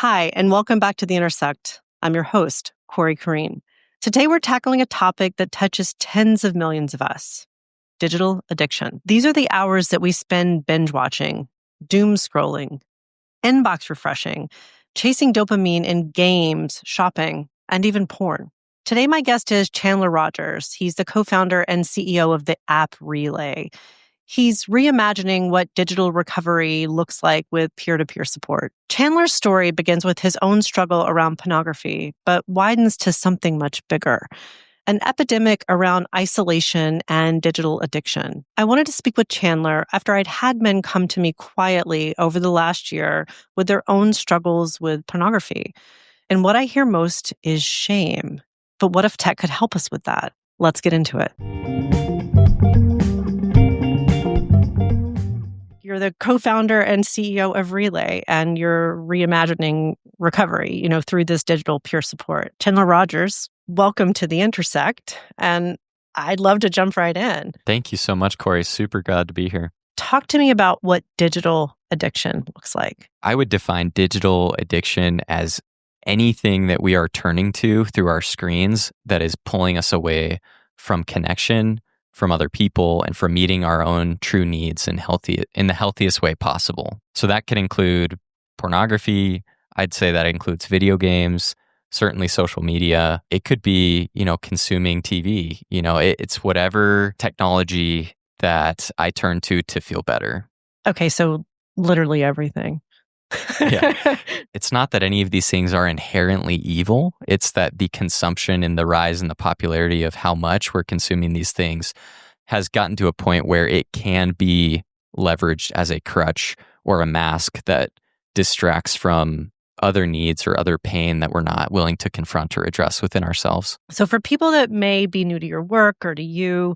Hi, and welcome back to The Intersect. I'm your host, Corey Corrine. Today, we're tackling a topic that touches tens of millions of us, digital addiction. These are the hours that we spend binge-watching, doom scrolling, inbox refreshing, chasing dopamine in games, shopping, and even porn. Today, my guest is Chandler Rogers. He's the co-founder and CEO of the app Relay. He's reimagining what digital recovery looks like with peer-to-peer support. Chandler's story begins with his own struggle around pornography, but widens to something much bigger, an epidemic around isolation and digital addiction. I wanted to speak with Chandler after I'd had men come to me quietly over the last year with their own struggles with pornography. And what I hear most is shame. But what if tech could help us with that? Let's get into it. You're the co-founder and CEO of Relay, and you're reimagining recovery, through this digital peer support. Chandler Rogers, welcome to The Intersect, and I'd love to jump right in. Thank you so much, Corey. Super glad to be here. Talk to me about what digital addiction looks like. I would define digital addiction as anything that we are turning to through our screens that is pulling us away from connection, from other people, and from meeting our own true needs in the healthiest way possible. So that could include pornography. I'd say that includes video games, certainly social media. It could be, consuming TV. It's whatever technology that I turn to feel better. Okay, so literally everything. Yeah. It's not that any of these things are inherently evil. It's that the consumption and the rise in the popularity of how much we're consuming these things has gotten to a point where it can be leveraged as a crutch or a mask that distracts from other needs or other pain that we're not willing to confront or address within ourselves. So for people that may be new to your work or to you,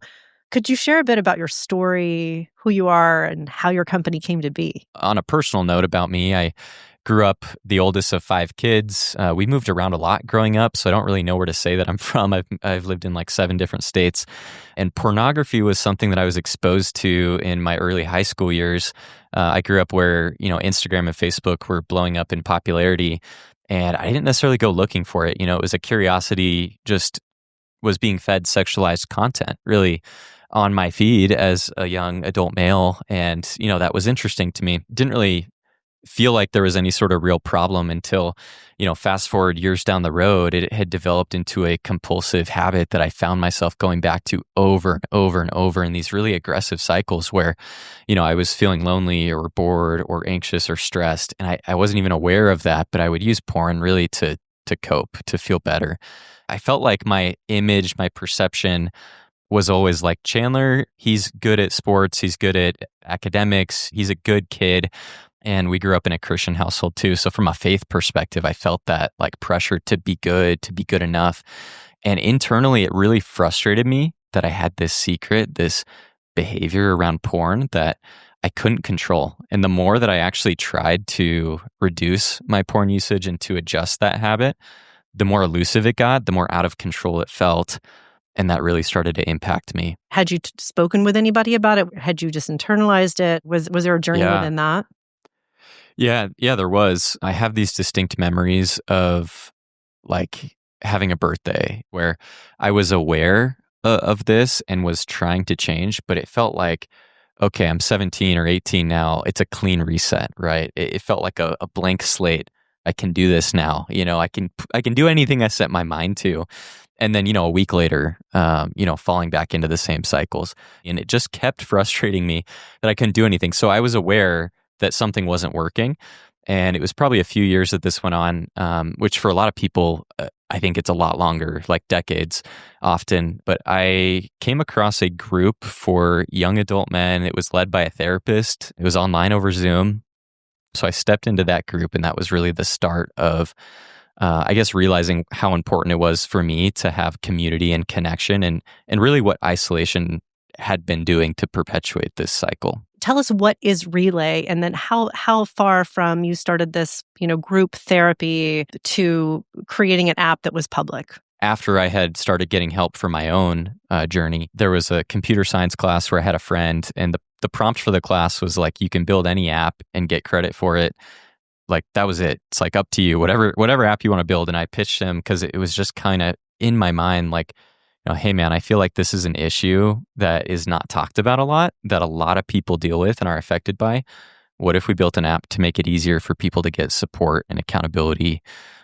could you share a bit about your story, who you are, and how your company came to be? On a personal note about me, I grew up the oldest of 5 kids. We moved around a lot growing up, so I don't really know where to say that I'm from. I've lived in like 7 different states. And pornography was something that I was exposed to in my early high school years. I grew up where, Instagram and Facebook were blowing up in popularity, and I didn't necessarily go looking for it. It was a curiosity, just was being fed sexualized content, really, on my feed as a young adult male. And, that was interesting to me. Didn't really feel like there was any sort of real problem until, fast forward years down the road, it had developed into a compulsive habit that I found myself going back to over and over and over in these really aggressive cycles where, I was feeling lonely or bored or anxious or stressed. And I wasn't even aware of that, but I would use porn really to cope, to feel better. I felt like my image, my perception was always like, Chandler, he's good at sports, he's good at academics, he's a good kid. And we grew up in a Christian household too. So from a faith perspective, I felt that like pressure to be good enough. And internally, it really frustrated me that I had this secret, this behavior around porn that I couldn't control. And the more that I actually tried to reduce my porn usage and to adjust that habit, the more elusive it got, the more out of control it felt. And that really started to impact me. Had you spoken with anybody about it? Had you just internalized it? Was there a journey within that? Yeah, there was. I have these distinct memories of like having a birthday where I was aware of this and was trying to change, but it felt like, okay, I'm 17 or 18 now. It's a clean reset, right? It felt like a blank slate. I can do this now. I can do anything I set my mind to. And then, a week later, falling back into the same cycles. And it just kept frustrating me that I couldn't do anything. So I was aware that something wasn't working. And it was probably a few years that this went on, which for a lot of people, I think it's a lot longer, like decades often. But I came across a group for young adult men. It was led by a therapist. It was online over Zoom. So I stepped into that group, and that was really the start of realizing how important it was for me to have community and connection and really what isolation had been doing to perpetuate this cycle. Tell us, what is Relay, and then how far from you started this, group therapy to creating an app that was public? After I had started getting help for my own journey, there was a computer science class where I had a friend, and the prompt for the class was like, you can build any app and get credit for it Like that was it. It's like up to you, whatever app you want to build. And I pitched him because it was just kind of in my mind, like, hey man, I feel like this is an issue that is not talked about a lot, that a lot of people deal with and are affected by. What if we built an app to make it easier for people to get support and accountability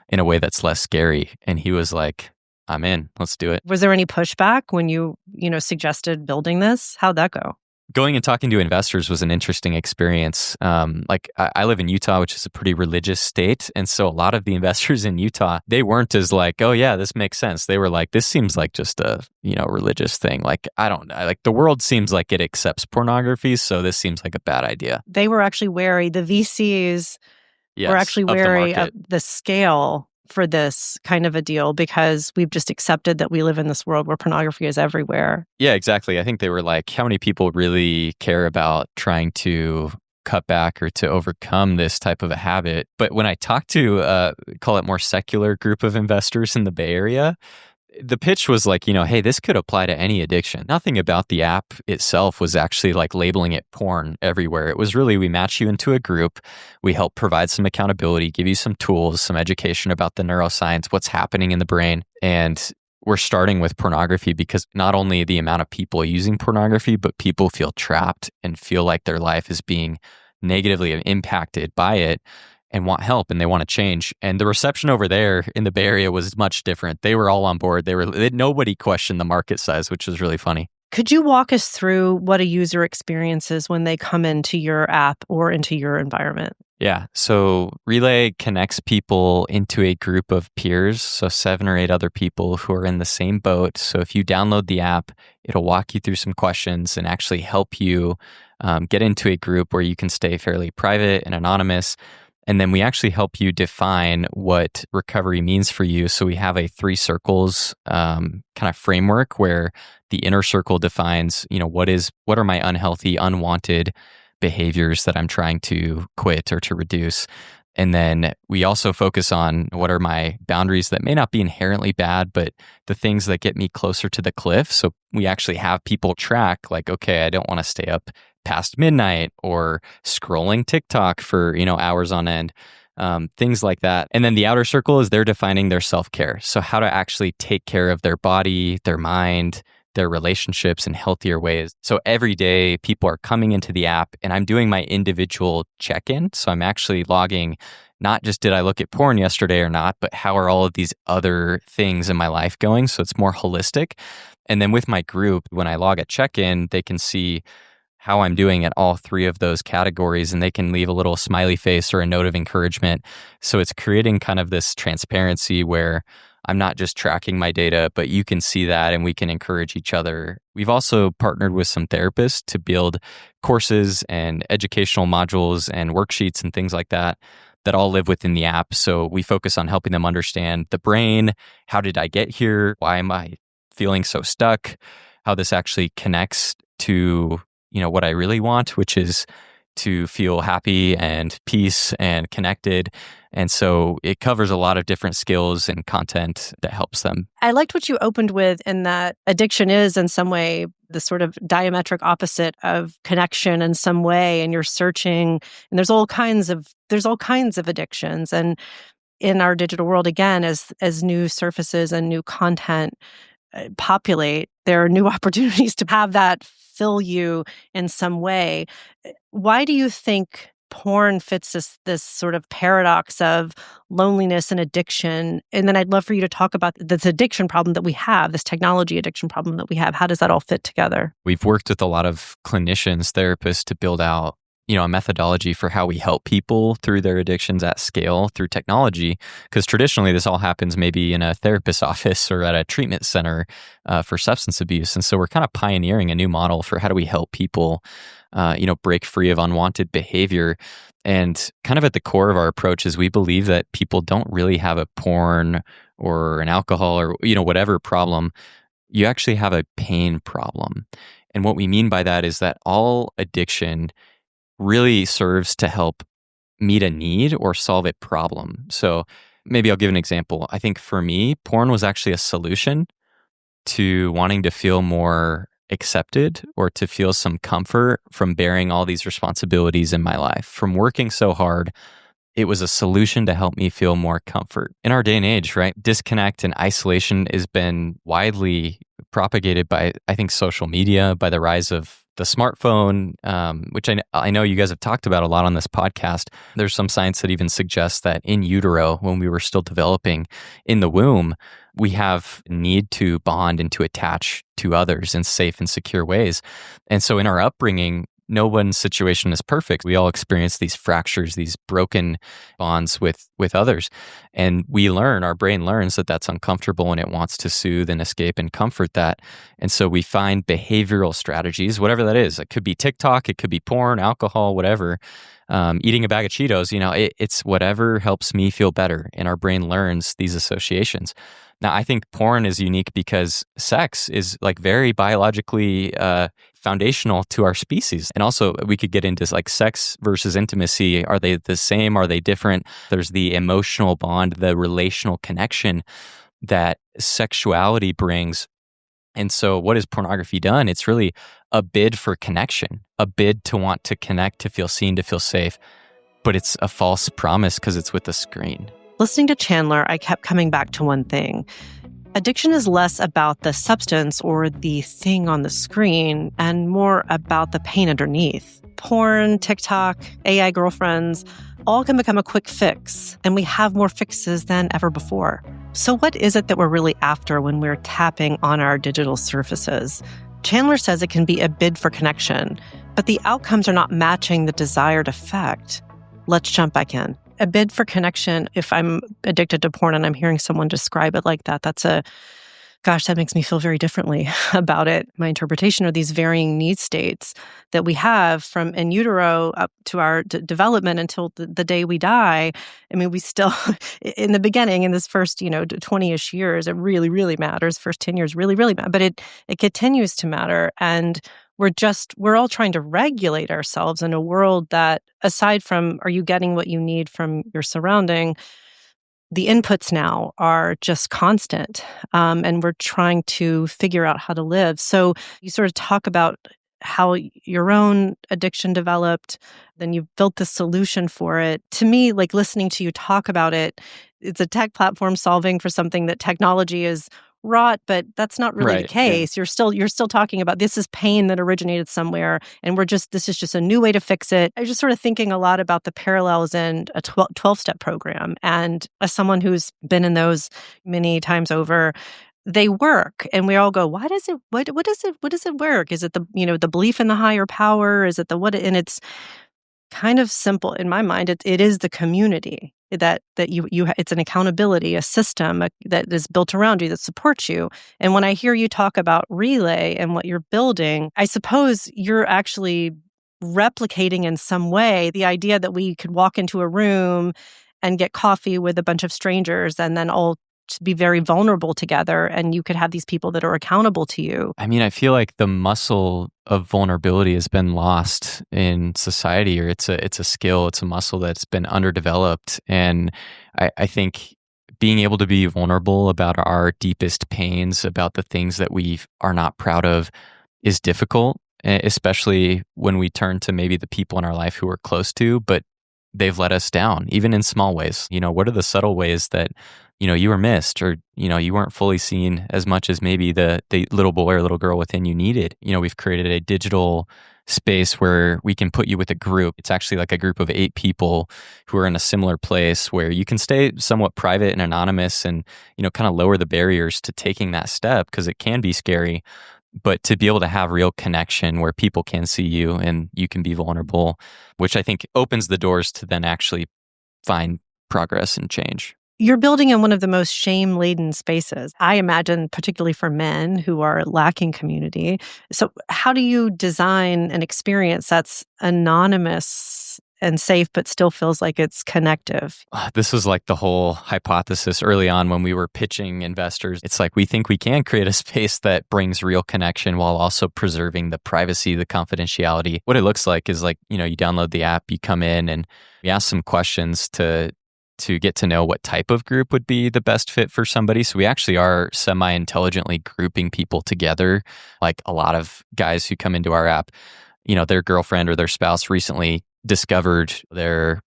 in a way that's less scary? And he was like, I'm in, let's do it. Was there any pushback when you suggested building this? How'd that go? Going and talking to investors was an interesting experience. I live in Utah, which is a pretty religious state. And so a lot of the investors in Utah, they weren't as like, oh yeah, this makes sense. They were like, this seems like just a, religious thing. Like, the world seems like it accepts pornography. So this seems like a bad idea. They were actually wary. The VCs were actually wary of the scale for this kind of a deal because we've just accepted that we live in this world where pornography is everywhere. Yeah, exactly. I think they were like, how many people really care about trying to cut back or to overcome this type of a habit? But when I talked to, call it more secular group of investors in the Bay Area, the pitch was like, hey, this could apply to any addiction. Nothing about the app itself was actually like labeling it porn everywhere. It was really, we match you into a group. We help provide some accountability, give you some tools, some education about the neuroscience, what's happening in the brain. And we're starting with pornography because not only the amount of people using pornography, but people feel trapped and feel like their life is being negatively impacted by it and want help and they want to change. And the reception over there in the Bay Area was much different. They were all on board. Nobody questioned the market size, which was really funny. Could you walk us through what a user experiences when they come into your app or into your environment? Yeah. So Relay connects people into a group of peers. So 7 or 8 other people who are in the same boat. So if you download the app, it'll walk you through some questions and actually help you get into a group where you can stay fairly private and anonymous. And then we actually help you define what recovery means for you. So we have a 3 circles kind of framework where the inner circle defines, what are my unhealthy, unwanted behaviors that I'm trying to quit or to reduce. And then we also focus on what are my boundaries that may not be inherently bad, but the things that get me closer to the cliff. So we actually have people track like, okay, I don't want to stay up past midnight or scrolling TikTok for, hours on end, things like that. And then the outer circle is they're defining their self-care. So how to actually take care of their body, their mind, their relationships in healthier ways. So every day people are coming into the app and I'm doing my individual check-in. So I'm actually logging not just did I look at porn yesterday or not, but how are all of these other things in my life going? So it's more holistic. And then with my group, when I log a check-in, they can see how I'm doing at all 3 of those categories, and they can leave a little smiley face or a note of encouragement. So it's creating kind of this transparency where I'm not just tracking my data, but you can see that and we can encourage each other. We've also partnered with some therapists to build courses and educational modules and worksheets and things like that all live within the app. So we focus on helping them understand the brain. How did I get here? Why am I feeling so stuck? How this actually connects to what I really want, which is to feel happy and peace and connected. And so it covers a lot of different skills and content that helps them. I liked what you opened with in that addiction is in some way the sort of diametric opposite of connection in some way. And you're searching and there's all kinds of addictions. And in our digital world, again, as new surfaces and new content populate, there are new opportunities to have that fill you in some way. Why do you think porn fits this sort of paradox of loneliness and addiction? And then I'd love for you to talk about this addiction problem that we have, this technology addiction problem that we have. How does that all fit together? We've worked with a lot of clinicians, therapists to build out a methodology for how we help people through their addictions at scale through technology. Because traditionally, this all happens maybe in a therapist's office or at a treatment center for substance abuse. And so we're kind of pioneering a new model for how do we help people, break free of unwanted behavior. And kind of at the core of our approach is we believe that people don't really have a porn or an alcohol or, whatever problem. You actually have a pain problem. And what we mean by that is that all addiction really serves to help meet a need or solve a problem. So maybe I'll give an example. I think for me, porn was actually a solution to wanting to feel more accepted or to feel some comfort from bearing all these responsibilities in my life, from working so hard it was a solution to help me feel more comfort. In our day and age, right? Disconnect and isolation has been widely propagated by, I think, social media, by the rise of the smartphone, which I know you guys have talked about a lot on this podcast. There's some science that even suggests that in utero, when we were still developing in the womb, we have need to bond and to attach to others in safe and secure ways. And so in our upbringing, no one's situation is perfect. We all experience these fractures, these broken bonds with others. And our brain learns that that's uncomfortable and it wants to soothe and escape and comfort that. And so we find behavioral strategies, whatever that is. It could be TikTok, it could be porn, alcohol, whatever. Eating a bag of Cheetos, it's whatever helps me feel better. And our brain learns these associations. Now, I think porn is unique because sex is like very biologically foundational to our species. And also we could get into like sex versus intimacy. Are they the same? Are they different? There's the emotional bond, the relational connection that sexuality brings. And so what has pornography done? It's really a bid for connection, a bid to want to connect, to feel seen, to feel safe. But it's a false promise because it's with a screen. Listening to Chandler, I kept coming back to one thing. Addiction is less about the substance or the thing on the screen and more about the pain underneath. Porn, TikTok, AI girlfriends, all can become a quick fix, and we have more fixes than ever before. So what is it that we're really after when we're tapping on our digital surfaces? Chandler says it can be a bid for connection, but the outcomes are not matching the desired effect. Let's jump back in. A bid for connection, if I'm addicted to porn and I'm hearing someone describe it like that, that makes me feel very differently about it. My interpretation are these varying need states that we have from in utero up to our development until the day we die. I mean, we still, in the beginning, in this first, 20-ish years, it really, really matters. First 10 years really, really matter. But it continues to matter. And we're all trying to regulate ourselves in a world that, aside from, are you getting what you need from your surrounding, the inputs now are just constant. And we're trying to figure out how to live. So you sort of talk about how your own addiction developed, then you've built the solution for it. To me, like listening to you talk about it, it's a tech platform solving for something that technology is wrought, but that's not really the case. Yeah. You're still talking about this is pain that originated somewhere, and this is just a new way to fix it. I was just sort of thinking a lot about the parallels in a 12-step program, and as someone who's been in those many times over, they work, and we all go, why does it? What does it work? Is it the belief in the higher power? Is it the what? And it's kind of simple in my mind. It is the community that you it's an accountability, a system that is built around you that supports you. And when I hear you talk about Relay and what you're building, I suppose you're actually replicating in some way the idea that we could walk into a room and get coffee with a bunch of strangers and then all be very vulnerable together, and you could have these people that are accountable to you. I mean, I feel like the muscle of vulnerability has been lost in society, or it's a skill, it's a muscle that's been underdeveloped. And I think being able to be vulnerable about our deepest pains, about the things that we are not proud of, is difficult, especially when we turn to maybe the people in our life who we're close to, but they've let us down, even in small ways. What are the subtle ways that you were missed, or, you weren't fully seen as much as maybe the little boy or little girl within you needed. We've created a digital space where we can put you with a group. It's actually like a group of 8 people who are in a similar place where you can stay somewhat private and anonymous and, kind of lower the barriers to taking that step, because it can be scary. But to be able to have real connection where people can see you and you can be vulnerable, which I think opens the doors to then actually find progress and change. You're building in one of the most shame-laden spaces, I imagine, particularly for men who are lacking community. So how do you design an experience that's anonymous and safe, but still feels like it's connective? This was like the whole hypothesis early on when we were pitching investors. It's like, we think we can create a space that brings real connection while also preserving the privacy, the confidentiality. What it looks like is like, you download the app, you come in, and we ask some questions to get to know what type of group would be the best fit for somebody. So we actually are semi-intelligently grouping people together. Like a lot of guys who come into our app, their girlfriend or their spouse recently discovered their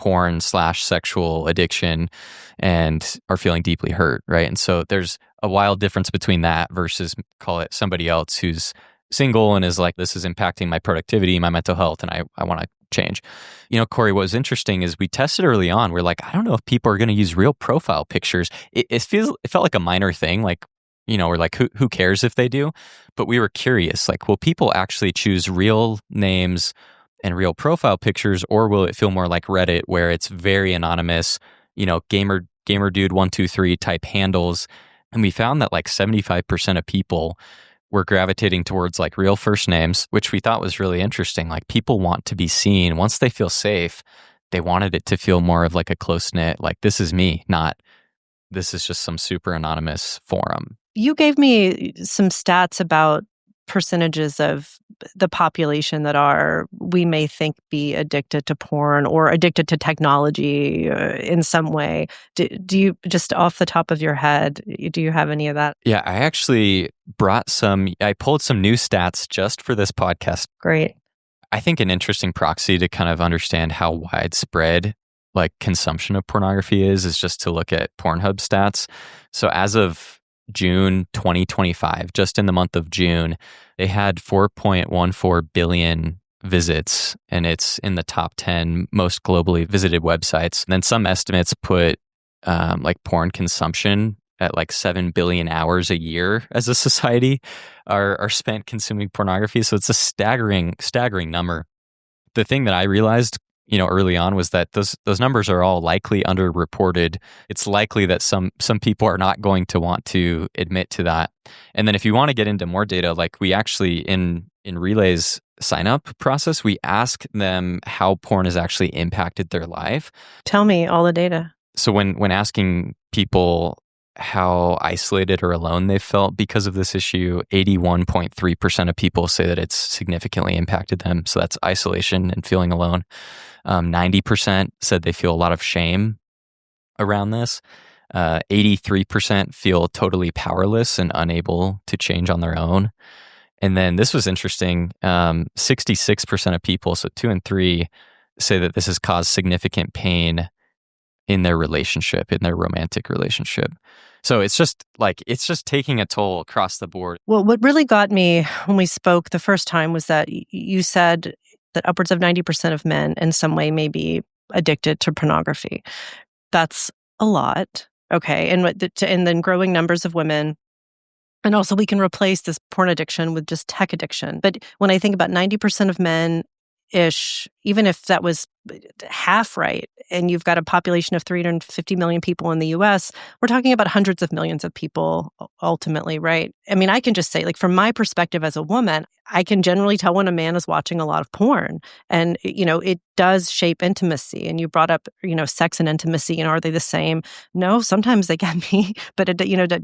porn/sexual addiction and are feeling deeply hurt, right? And so there's a wild difference between that versus call it somebody else who's single and is like, this is impacting my productivity, my mental health, and I want to change. Corey, what was interesting is we tested early on. We're like, I don't know if people are going to use real profile pictures. It felt like a minor thing. Like, we're like, who cares if they do? But we were curious, like, will people actually choose real names and real profile pictures, or will it feel more like Reddit where it's very anonymous, gamer dude 123 type handles? And we found that like 75% of people were gravitating towards like real first names, which we thought was really interesting. Like, people want to be seen. Once they feel safe, they wanted it to feel more of like a close knit, like, this is me, not this is just some super anonymous forum. You gave me some stats about percentages of the population that we may think be addicted to porn or addicted to technology in some way. Do you, just off the top of your head, do you have any of that? Yeah, I actually I pulled some new stats just for this podcast. Great. I think an interesting proxy to kind of understand how widespread like consumption of pornography is just to look at Pornhub stats. So as of June 2025, just in the month of June, they had 4.14 billion visits, and it's in the top 10 most globally visited websites. And then some estimates put like porn consumption at like 7 billion hours a year as a society are spent consuming pornography. So it's a staggering number. The thing that I realized early on was that those numbers are all likely underreported. It's likely that some people are not going to want to admit to that. And then if you want to get into more data, like we actually in Relay's sign up process, we ask them how porn has actually impacted their life. Tell me all the data. So when asking people how isolated or alone they felt because of this issue, 81.3% of people say that it's significantly impacted them. So that's isolation and feeling alone. 90% said they feel a lot of shame around this. 83% feel totally powerless and unable to change on their own. And then this was interesting. 66% of people, so 2 in 3, say that this has caused significant pain in their relationship, in their romantic relationship. So it's just taking a toll across the board. Well, what really got me when we spoke the first time was that you said that upwards of 90% of men in some way may be addicted to pornography. That's a lot. Okay. And then growing numbers of women. And also we can replace this porn addiction with just tech addiction. But when I think about 90% of men-ish, even if that was half right, and you've got a population of 350 million people in the US, we're talking about hundreds of millions of people ultimately, right? I mean, I can just say, like, from my perspective as a woman, I can generally tell when a man is watching a lot of porn. And, it does shape intimacy. And you brought up, sex and intimacy, are they the same? No, sometimes they can be, but,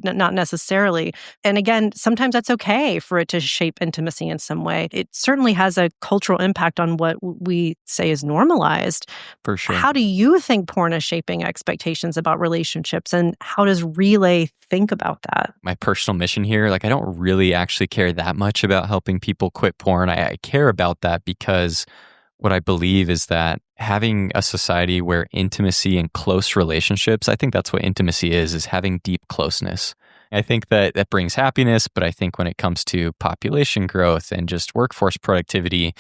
not necessarily. And again, sometimes that's okay for it to shape intimacy in some way. It certainly has a cultural impact on what we say is normalized. For sure. How do you think porn is shaping expectations about relationships, and how does Relay think about that? My personal mission here, like, I don't really actually care that much about helping people quit porn. I care about that because what I believe is that having a society where intimacy and close relationships, I think that's what intimacy is having deep closeness. I think that brings happiness, but I think when it comes to population growth and just workforce productivity,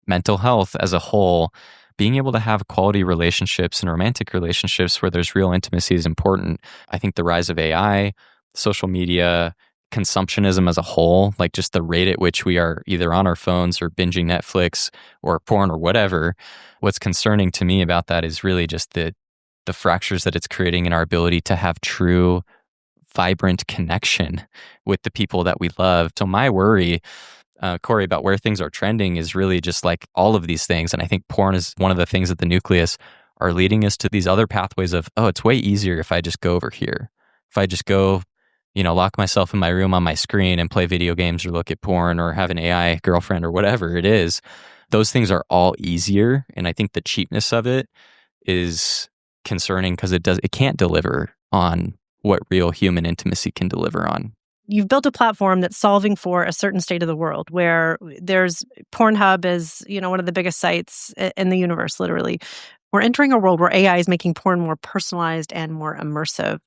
mental health as a whole, being able to have quality relationships and romantic relationships where there's real intimacy is important. I think the rise of AI, social media, consumptionism as a whole, like just the rate at which we are either on our phones or binging Netflix or porn or whatever, what's concerning to me about that is really just the fractures that it's creating in our ability to have true, vibrant connection with the people that we love. So my worry, Corey, about where things are trending is really just like all of these things. And I think porn is one of the things at the nucleus are leading us to these other pathways of, it's way easier if I just go over here. If I just go, lock myself in my room on my screen and play video games or look at porn or have an AI girlfriend or whatever it is, those things are all easier. And I think the cheapness of it is concerning because it can't deliver on what real human intimacy can deliver on. You've built a platform that's solving for a certain state of the world where there's Pornhub is, one of the biggest sites in the universe, literally. We're entering a world where AI is making porn more personalized and more immersive.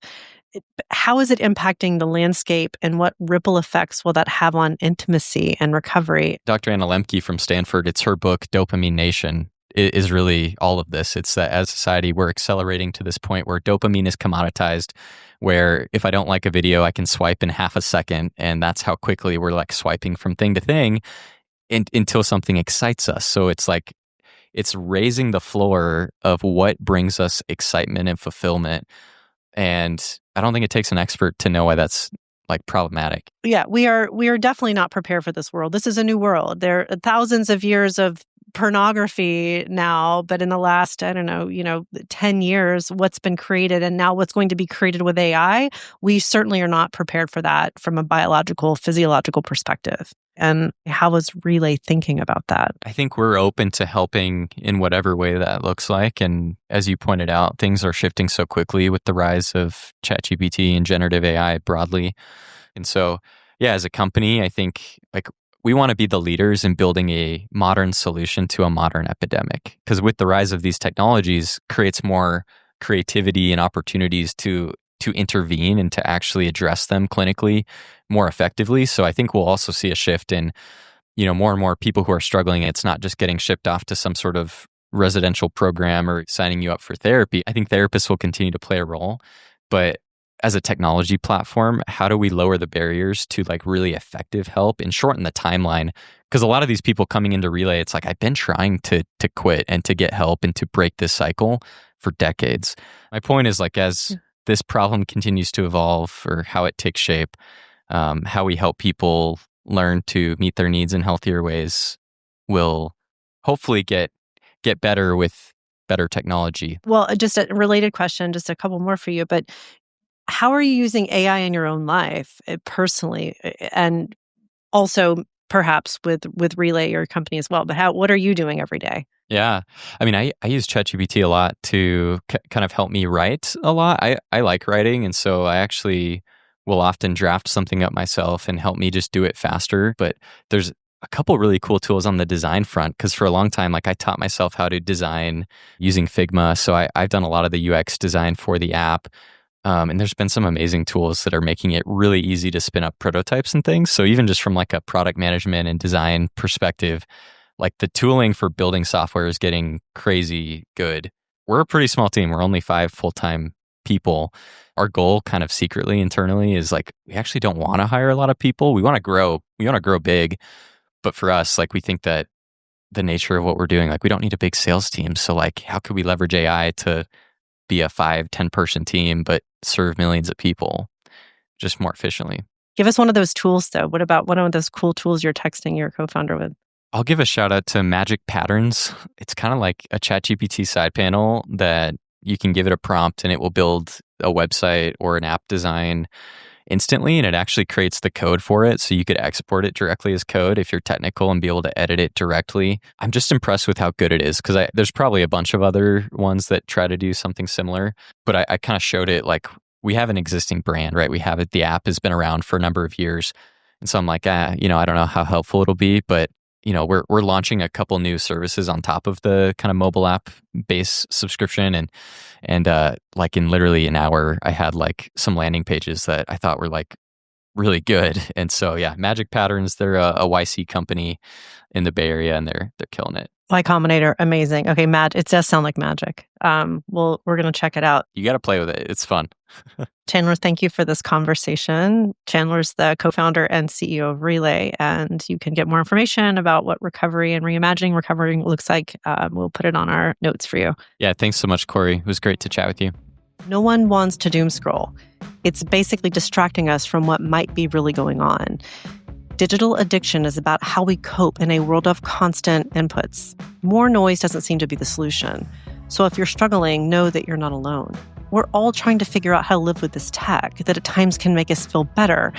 How is it impacting the landscape, and what ripple effects will that have on intimacy and recovery? Dr. Anna Lemke from Stanford, it's her book, Dopamine Nation, is really all of this. It's that as a society, we're accelerating to this point where dopamine is commoditized, where if I don't like a video, I can swipe in half a second. And that's how quickly we're like swiping from thing to thing until something excites us. So it's like, it's raising the floor of what brings us excitement and fulfillment. And I don't think it takes an expert to know why that's like problematic. Yeah, we are definitely not prepared for this world. This is a new world. There are thousands of years of pornography now, but in the last, 10 years, what's been created and now what's going to be created with AI, we certainly are not prepared for that from a biological, physiological perspective. And how is Relay thinking about that? I think we're open to helping in whatever way that looks like. And as you pointed out, things are shifting so quickly with the rise of ChatGPT and generative AI broadly. And so, yeah, as a company, I think like we want to be the leaders in building a modern solution to a modern epidemic. Because with the rise of these technologies, creates more creativity and opportunities to intervene and to actually address them clinically more effectively. So I think we'll also see a shift in, more and more people who are struggling. It's not just getting shipped off to some sort of residential program or signing you up for therapy. I think therapists will continue to play a role, but as a technology platform, how do we lower the barriers to like really effective help and shorten the timeline? Because a lot of these people coming into Relay, it's like, I've been trying to quit and to get help and to break this cycle for decades. My point is like, as this problem continues to evolve or how it takes shape, how we help people learn to meet their needs in healthier ways will hopefully get better with better technology. Well, just a related question, just a couple more for you, but how are you using AI in your own life personally, and also perhaps with Relay, your company as well? But what are you doing every day? Yeah. I mean, I use ChatGPT a lot to kind of help me write a lot. I like writing. And so I actually will often draft something up myself and help me just do it faster. But there's a couple really cool tools on the design front, because for a long time, like I taught myself how to design using Figma. So I've done a lot of the UX design for the app. And there's been some amazing tools that are making it really easy to spin up prototypes and things. So even just from like a product management and design perspective, like the tooling for building software is getting crazy good. We're a pretty small team. We're only 5 full-time people. Our goal kind of secretly internally is like, we actually don't want to hire a lot of people. We want to grow. We want to grow big. But for us, like we think that the nature of what we're doing, like we don't need a big sales team. So like, how could we leverage AI to be a 5-10 person team, but serve millions of people just more efficiently? Give us one of those tools though. What about one of those cool tools you're texting your co-founder with? I'll give a shout out to Magic Patterns. It's kind of like a ChatGPT side panel that you can give it a prompt and it will build a website or an app design instantly, and it actually creates the code for it. So you could export it directly as code if you're technical and be able to edit it directly. I'm just impressed with how good it is, because there's probably a bunch of other ones that try to do something similar, but I kind of showed it like we have an existing brand, right? We have it. The app has been around for a number of years. And so I'm like, I don't know how helpful it'll be, but we're launching a couple new services on top of the kind of mobile app base subscription. And like in literally an hour, I had like some landing pages that I thought were like really good. And so, yeah, Magic Patterns, they're a YC company in the Bay Area, and they're killing it. Y Combinator, amazing. Okay, it does sound like magic. We're going to check it out. You got to play with it. It's fun. Chandler, thank you for this conversation. Chandler's the co-founder and CEO of Relay, and you can get more information about what recovery and reimagining recovery looks like. We'll put it on our notes for you. Yeah, thanks so much, Corey. It was great to chat with you. No one wants to doom scroll. It's basically distracting us from what might be really going on. Digital addiction is about how we cope in a world of constant inputs. More noise doesn't seem to be the solution. So if you're struggling, know that you're not alone. We're all trying to figure out how to live with this tech that at times can make us feel better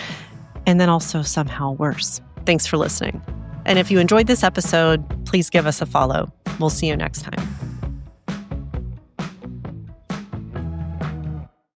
and then also somehow worse. Thanks for listening. And if you enjoyed this episode, please give us a follow. We'll see you next time.